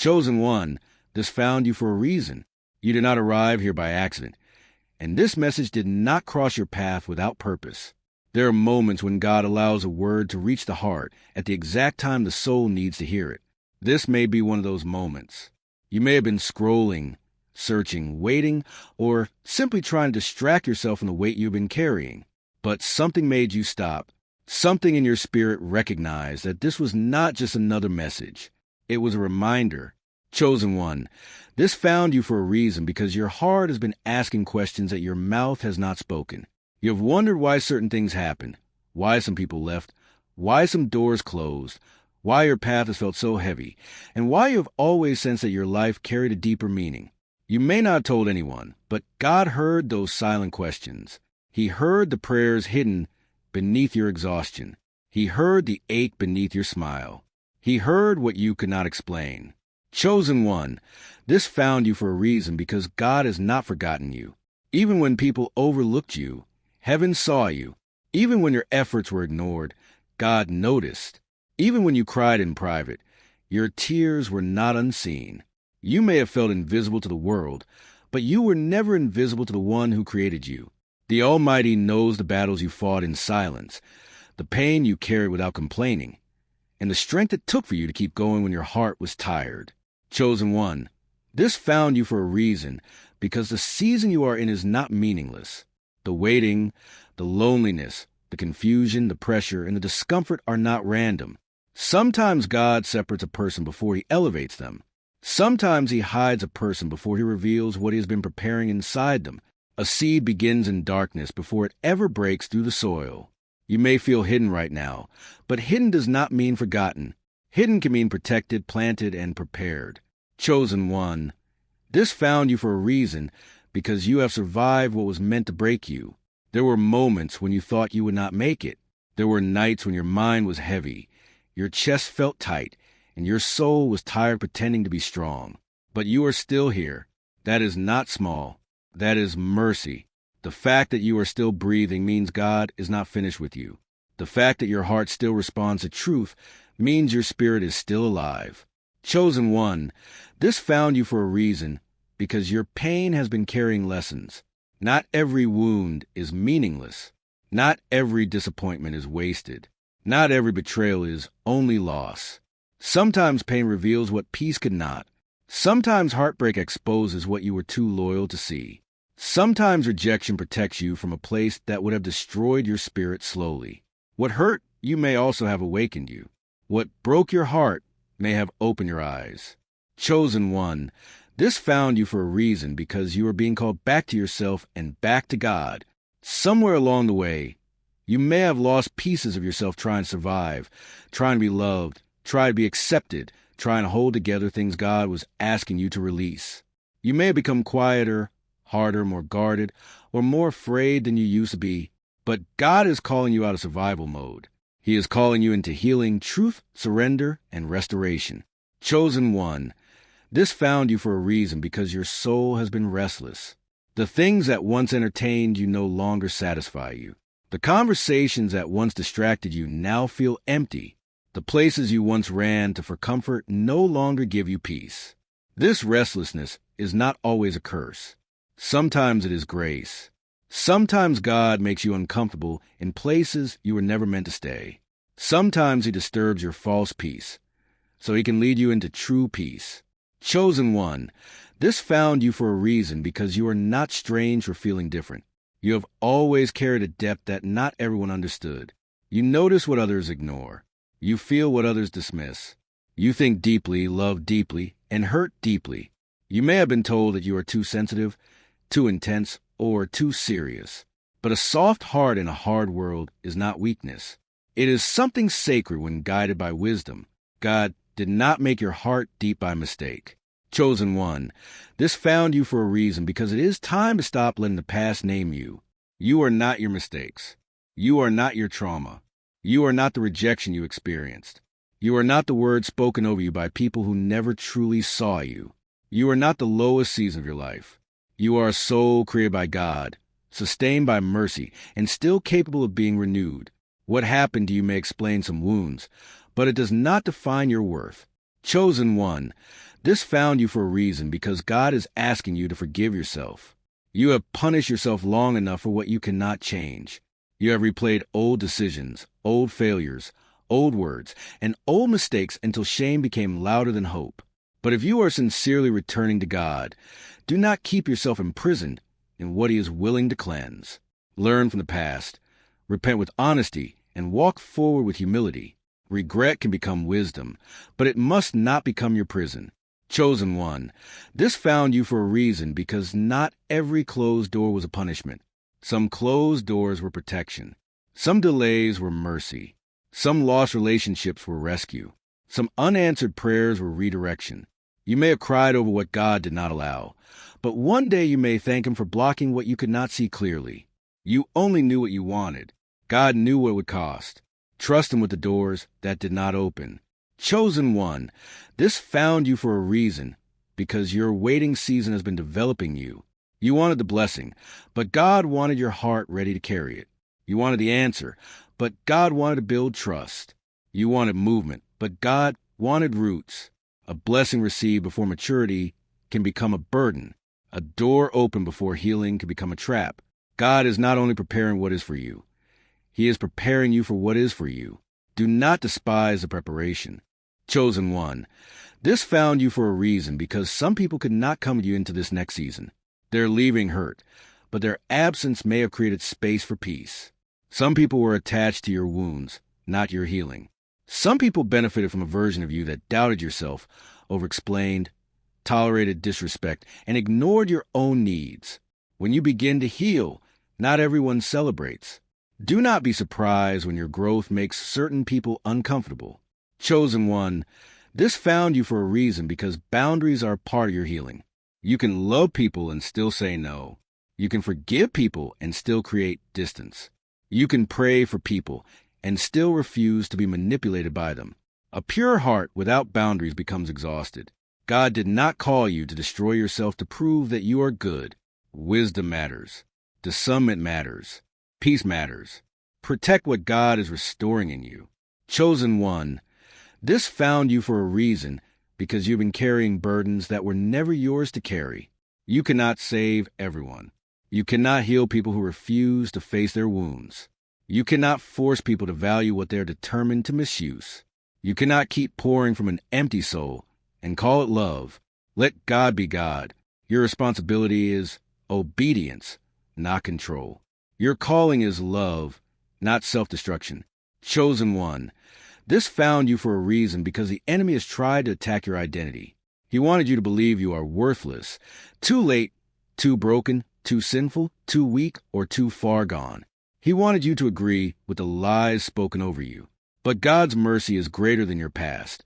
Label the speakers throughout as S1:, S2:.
S1: Chosen one, this found you for a reason. You did not arrive here by accident. And this message did not cross your path without purpose. There are moments when God allows a word to reach the heart at the exact time the soul needs to hear it. This may be one of those moments. You may have been scrolling, searching, waiting, or simply trying to distract yourself from the weight you've been carrying. But something made you stop. Something in your spirit recognized that this was not just another message. It was a reminder. Chosen one, this found you for a reason because your heart has been asking questions that your mouth has not spoken. You have wondered why certain things happened, why some people left, why some doors closed, why your path has felt so heavy, and why you have always sensed that your life carried a deeper meaning. You may not have told anyone, but God heard those silent questions. He heard the prayers hidden beneath your exhaustion. He heard the ache beneath your smile. He heard what you could not explain. Chosen one, this found you for a reason because God has not forgotten you. Even when people overlooked you, heaven saw you. Even when your efforts were ignored, God noticed. Even when you cried in private, your tears were not unseen. You may have felt invisible to the world, but you were never invisible to the one who created you. The Almighty knows the battles you fought in silence, the pain you carried without complaining, and the strength it took for you to keep going when your heart was tired. Chosen one, this found you for a reason because the season you are in is not meaningless. The waiting, the loneliness, the confusion, the pressure, and the discomfort are not random. Sometimes God separates a person before he elevates them. Sometimes he hides a person before he reveals what he has been preparing inside them. A seed begins in darkness before it ever breaks through the soil. You may feel hidden right now, but hidden does not mean forgotten. Hidden can mean protected, planted, and prepared. Chosen one, this found you for a reason because you have survived what was meant to break you. There were moments when you thought you would not make it. There were nights when your mind was heavy, your chest felt tight, and your soul was tired pretending to be strong. But you are still here. That is not small. That is mercy. The fact that you are still breathing means God is not finished with you. The fact that your heart still responds to truth means your spirit is still alive. Chosen one, this found you for a reason because your pain has been carrying lessons. Not every wound is meaningless. Not every disappointment is wasted. Not every betrayal is only loss. Sometimes pain reveals what peace could not. Sometimes heartbreak exposes what you were too loyal to see. Sometimes rejection protects you from a place that would have destroyed your spirit slowly. What hurt you may also have awakened you. What broke your heart may have opened your eyes. Chosen one, this found you for a reason because you are being called back to yourself and back to God. Somewhere along the way, you may have lost pieces of yourself trying to survive, trying to be loved, trying to be accepted, trying to hold together things God was asking you to release. You may have become quieter, harder, more guarded, or more afraid than you used to be, but God is calling you out of survival mode. He is calling you into healing, truth, surrender, and restoration. Chosen one, this found you for a reason because your soul has been restless. The things that once entertained you no longer satisfy you. The conversations that once distracted you now feel empty. The places you once ran to for comfort no longer give you peace. This restlessness is not always a curse. Sometimes it is grace. Sometimes God makes you uncomfortable in places you were never meant to stay. Sometimes he disturbs your false peace, so he can lead you into true peace. Chosen one, this found you for a reason because you are not strange for feeling different. You have always carried a depth that not everyone understood. You notice what others ignore. You feel what others dismiss. You think deeply, love deeply, and hurt deeply. You may have been told that you are too sensitive, too intense, or too serious. But a soft heart in a hard world is not weakness. It is something sacred when guided by wisdom. God did not make your heart deep by mistake. Chosen one, this found you for a reason because it is time to stop letting the past name you. You are not your mistakes. You are not your trauma. You are not the rejection you experienced. You are not the words spoken over you by people who never truly saw you. You are not the lowest season of your life. You are a soul created by God, sustained by mercy, and still capable of being renewed. What happened to you may explain some wounds, but it does not define your worth. Chosen one, This found you for a reason because God is asking you to forgive yourself. You have punished yourself long enough for what you cannot change. You have replayed old decisions, old failures, old words, and old mistakes until shame became louder than hope. But if you are sincerely returning to God, do not keep yourself imprisoned in what He is willing to cleanse. Learn from the past, repent with honesty, and walk forward with humility. Regret can become wisdom, but it must not become your prison. Chosen one, this found you for a reason because not every closed door was a punishment. Some closed doors were protection. Some delays were mercy. Some lost relationships were rescue. Some unanswered prayers were redirection. You may have cried over what God did not allow, but one day you may thank Him for blocking what you could not see clearly. You only knew what you wanted. God knew what it would cost. Trust Him with the doors that did not open. Chosen one, this found you for a reason because your waiting season has been developing you. You wanted the blessing, but God wanted your heart ready to carry it. You wanted the answer, but God wanted to build trust. You wanted movement, but God wanted roots. A blessing received before maturity can become a burden. A door opened before healing can become a trap. God is not only preparing what is for you, He is preparing you for what is for you. Do not despise the preparation. Chosen one, this found you for a reason because some people could not come with you into this next season. Their leaving hurt, but their absence may have created space for peace. Some people were attached to your wounds, not your healing. Some people benefited from a version of you that doubted yourself, overexplained, tolerated disrespect, and ignored your own needs. When you begin to heal, not everyone celebrates. Do not be surprised when your growth makes certain people uncomfortable. Chosen one, this found you for a reason because boundaries are part of your healing. You can love people and still say no. You can forgive people and still create distance. You can pray for people and still refuse to be manipulated by them. A pure heart without boundaries becomes exhausted. God did not call you to destroy yourself to prove that you are good. Wisdom matters. Discernment matters. Peace matters. Protect what God is restoring in you. Chosen one, this found you for a reason because you've been carrying burdens that were never yours to carry. You cannot save everyone. You cannot heal people who refuse to face their wounds. You cannot force people to value what they're determined to misuse. You cannot keep pouring from an empty soul and call it love. Let God be God. Your responsibility is obedience, not control. Your calling is love, not self-destruction. Chosen one, this found you for a reason because the enemy has tried to attack your identity. He wanted you to believe you are worthless, too late, too broken, too sinful, too weak, or too far gone. He wanted you to agree with the lies spoken over you. But God's mercy is greater than your past,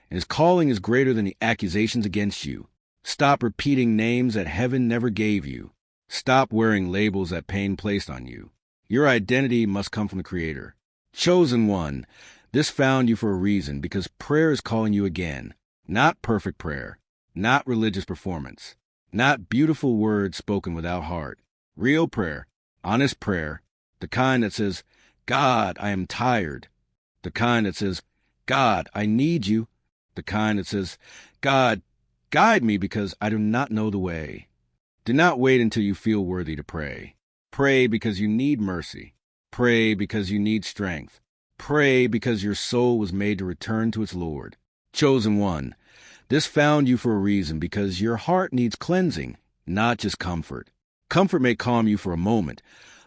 S1: and His calling is greater than the accusations against you. Stop repeating names that heaven never gave you. Stop wearing labels that pain placed on you. Your identity must come from the Creator. Chosen one, this found you for a reason because prayer is calling you again. Not perfect prayer, not religious performance, not beautiful words spoken without heart. Real prayer, honest prayer, the kind that says, God, I am tired. The kind that says, God, I need you. The kind that says, God, guide me because I do not know the way. Do not wait until you feel worthy to pray. Pray because you need mercy. Pray because you need strength. Pray because your soul was made to return to its Lord. Chosen one, this found you for a reason because your heart needs cleansing, not just comfort. Comfort may calm you for a moment,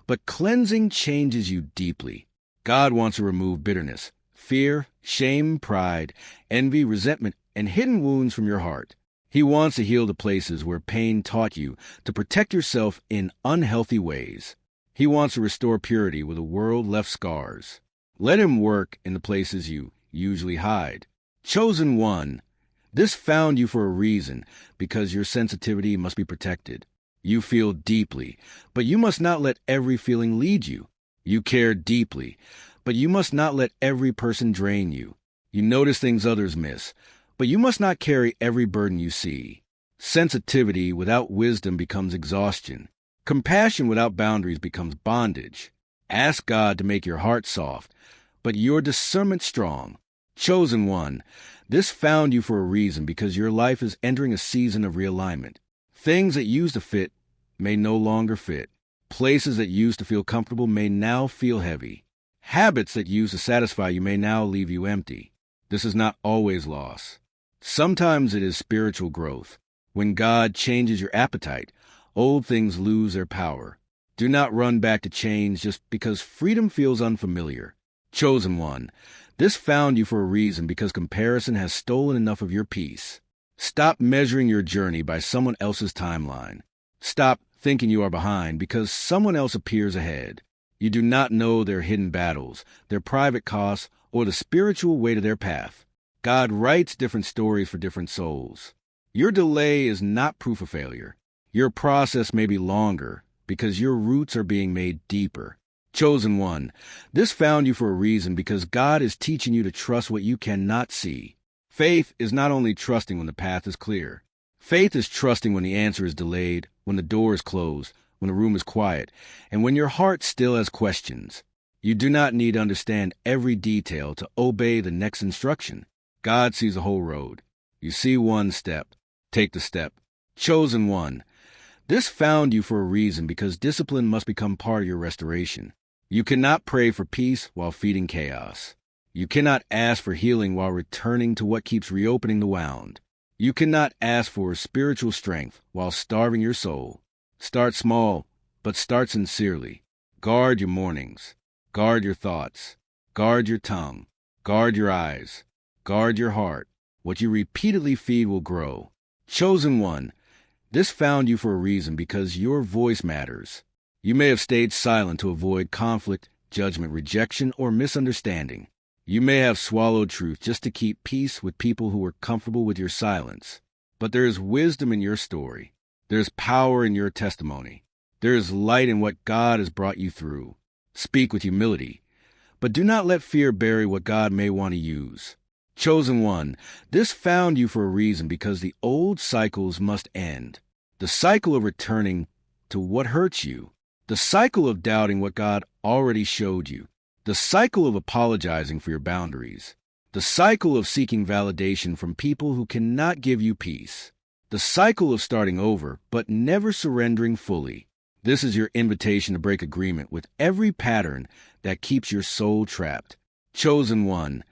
S1: but cleansing changes you deeply. God wants to remove bitterness, fear, shame, pride, envy, resentment, and hidden wounds from your heart. He wants to heal the places where pain taught you to protect yourself in unhealthy ways. He wants to restore purity where the world left scars. Let Him work in the places you usually hide. Chosen one, this found you for a reason because your sensitivity must be protected. You feel deeply, but you must not let every feeling lead you. You care deeply, but you must not let every person drain you. You notice things others miss, but you must not carry every burden you see. Sensitivity without wisdom becomes exhaustion. Compassion without boundaries becomes bondage. Ask God to make your heart soft, but your discernment strong. Chosen one, this found you for a reason because your life is entering a season of realignment. Things that used to fit may no longer fit. Places that used to feel comfortable may now feel heavy. Habits that used to satisfy you may now leave you empty. This is not always loss. Sometimes it is spiritual growth. When God changes your appetite, old things lose their power. Do not run back to change just because freedom feels unfamiliar. Chosen one, this found you for a reason because comparison has stolen enough of your peace. Stop measuring your journey by someone else's timeline. Stop thinking you are behind because someone else appears ahead. You do not know their hidden battles, their private costs, or the spiritual weight of their path. God writes different stories for different souls. Your delay is not proof of failure. Your process may be longer because your roots are being made deeper. Chosen one, this found you for a reason because God is teaching you to trust what you cannot see. Faith is not only trusting when the path is clear. Faith is trusting when the answer is delayed, when the door is closed, when the room is quiet, and when your heart still has questions. You do not need to understand every detail to obey the next instruction. God sees the whole road. You see one step. Take the step. Chosen one, this found you for a reason because discipline must become part of your restoration. You cannot pray for peace while feeding chaos. You cannot ask for healing while returning to what keeps reopening the wound. You cannot ask for spiritual strength while starving your soul. Start small, but start sincerely. Guard your mornings. Guard your thoughts. Guard your tongue. Guard your eyes. Guard your heart. What you repeatedly feed will grow. Chosen one, this found you for a reason because your voice matters. You may have stayed silent to avoid conflict, judgment, rejection, or misunderstanding. You may have swallowed truth just to keep peace with people who were comfortable with your silence. But there is wisdom in your story. There is power in your testimony. There is light in what God has brought you through. Speak with humility, but do not let fear bury what God may want to use. Chosen one, this found you for a reason because the old cycles must end. The cycle of returning to what hurts you. The cycle of doubting what God already showed you. The cycle of apologizing for your boundaries. The cycle of seeking validation from people who cannot give you peace. The cycle of starting over, but never surrendering fully. This is your invitation to break agreement with every pattern that keeps your soul trapped. Chosen one,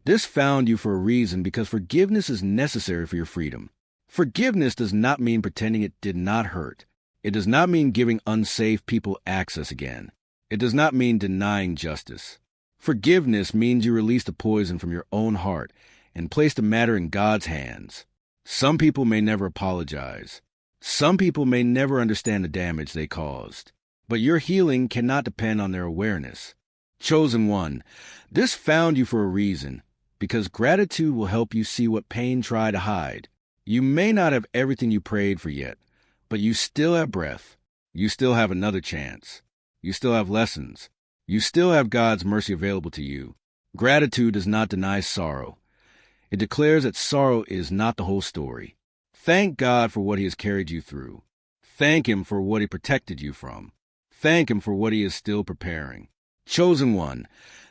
S1: this found you for a reason because forgiveness is necessary for your freedom. Forgiveness does not mean pretending it did not hurt. It does not mean giving unsafe people access again. It does not mean denying justice. Forgiveness means you release the poison from your own heart and place the matter in God's hands. Some people may never apologize. Some people may never understand the damage they caused. But your healing cannot depend on their awareness. Chosen one, this found you for a reason because gratitude will help you see what pain tried to hide. You may not have everything you prayed for yet, but you still have breath. You still have another chance. You still have lessons. You still have God's mercy available to you. Gratitude does not deny sorrow. It declares that sorrow is not the whole story. Thank God for what He has carried you through. Thank Him for what He protected you from. Thank Him for what He is still preparing. Chosen one,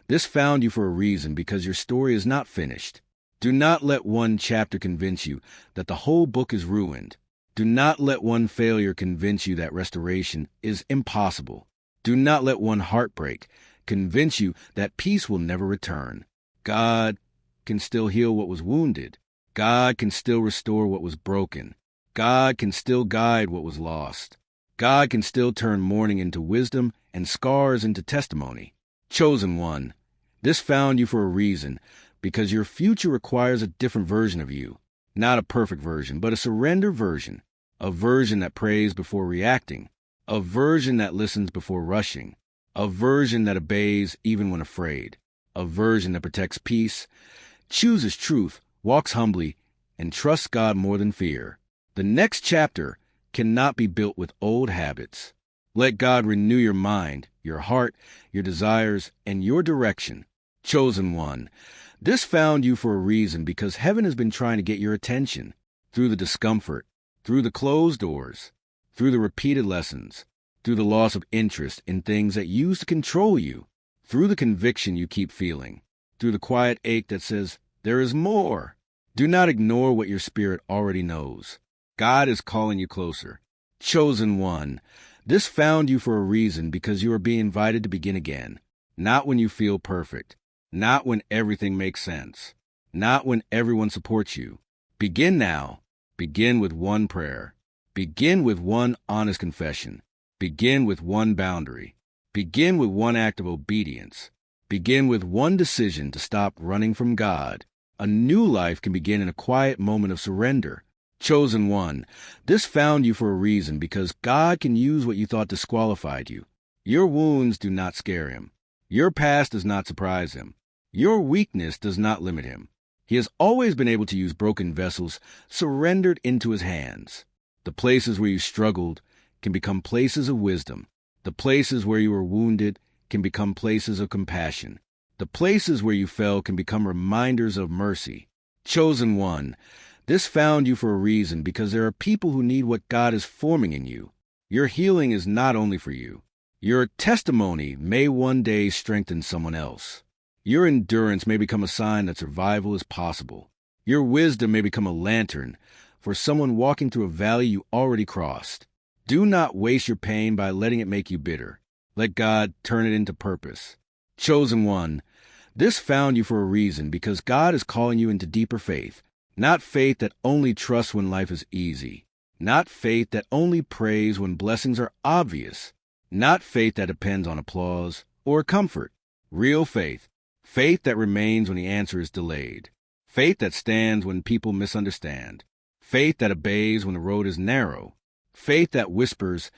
S1: this found you for a reason because your story is not finished. Do not let one chapter convince you that the whole book is ruined. Do not let one failure convince you that restoration is impossible. Do not let one heartbreak convince you that peace will never return. God can still heal what was wounded. God can still restore what was broken. God can still guide what was lost. God can still turn mourning into wisdom and scars into testimony. Chosen one, this found you for a reason because your future requires a different version of you. Not a perfect version, but a surrender version. A version that prays before reacting. A version that listens before rushing. A version that obeys even when afraid. A version that protects peace, chooses truth, walks humbly, and trusts God more than fear. The next chapter cannot be built with old habits. Let God renew your mind, your heart, your desires, and your direction. Chosen one, this found you for a reason because heaven has been trying to get your attention through the discomfort, through the closed doors, through the repeated lessons, through the loss of interest in things that used to control you, through the conviction you keep feeling, through the quiet ache that says, there is more. Do not ignore what your spirit already knows. God is calling you closer. Chosen one, this found you for a reason because you are being invited to begin again. Not when you feel perfect. Not when everything makes sense. Not when everyone supports you. Begin now. Begin with one prayer. Begin with one honest confession. Begin with one boundary. Begin with one act of obedience. Begin with one decision to stop running from God. A new life can begin in a quiet moment of surrender. Chosen one, this found you for a reason because God can use what you thought disqualified you. Your wounds do not scare him. Your past does not surprise him. Your weakness does not limit him. He has always been able to use broken vessels surrendered into his hands. The places where you struggled can become places of wisdom. The places where you were wounded can become places of compassion. The places where you fell can become reminders of mercy. Chosen one, this found you for a reason because there are people who need what God is forming in you. Your healing is not only for you. Your testimony may one day strengthen someone else. Your endurance may become a sign that survival is possible. Your wisdom may become a lantern for someone walking through a valley you already crossed. Do not waste your pain by letting it make you bitter. Let God turn it into purpose. Chosen one, this found you for a reason because God is calling you into deeper faith. Not faith that only trusts when life is easy. Not faith that only prays when blessings are obvious. Not faith that depends on applause or comfort. Real faith. Faith that remains when the answer is delayed. Faith that stands when people misunderstand. Faith that obeys when the road is narrow. Faith that whispers,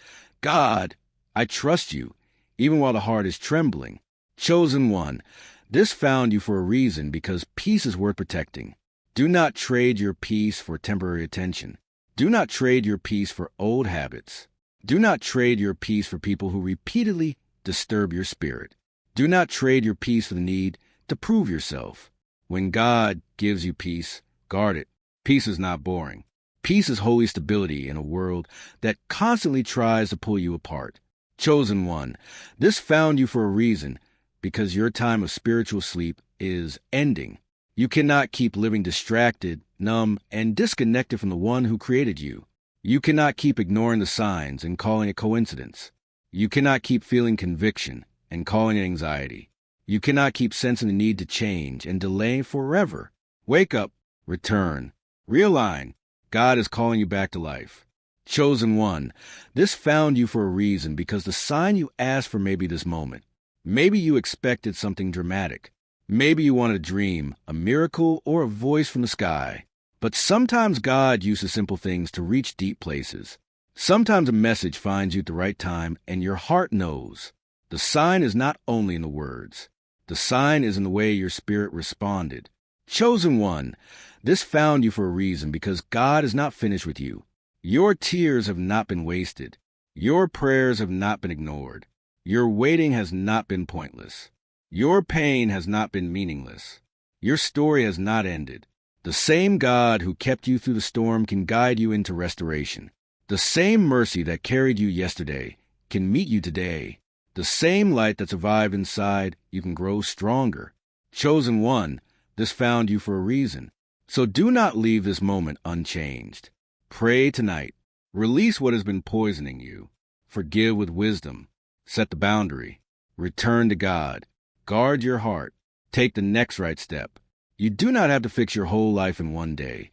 S1: God, I trust you, even while the heart is trembling. Chosen one, this found you for a reason because peace is worth protecting. Do not trade your peace for temporary attention. Do not trade your peace for old habits. Do not trade your peace for people who repeatedly disturb your spirit. Do not trade your peace for the need to prove yourself. When God gives you peace, guard it. Peace is not boring. Peace is holy stability in a world that constantly tries to pull you apart. Chosen one, this found you for a reason because your time of spiritual sleep is ending. You cannot keep living distracted, numb, and disconnected from the one who created you. You cannot keep ignoring the signs and calling it coincidence. You cannot keep feeling conviction and calling it anxiety. You cannot keep sensing the need to change and delay forever. Wake up, return, realign. God is calling you back to life. Chosen one, this found you for a reason because the sign you asked for may be this moment. Maybe you expected something dramatic. Maybe you wanted a dream, a miracle, or a voice from the sky. But sometimes God uses simple things to reach deep places. Sometimes a message finds you at the right time and your heart knows. The sign is not only in the words. The sign is in the way your spirit responded. Chosen one, this found you for a reason because God is not finished with you. Your tears have not been wasted. Your prayers have not been ignored. Your waiting has not been pointless. Your pain has not been meaningless. Your story has not ended. The same God who kept you through the storm can guide you into restoration. The same mercy that carried you yesterday can meet you today. The same light that survived inside, you can grow stronger. Chosen one, this found you for a reason. So do not leave this moment unchanged. Pray tonight. Release what has been poisoning you. Forgive with wisdom. Set the boundary. Return to God. Guard your heart. Take the next right step. You do not have to fix your whole life in one day,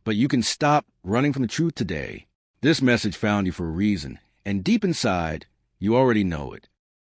S1: but you can stop running from the truth today. This message found you for a reason, and deep inside, you already know it.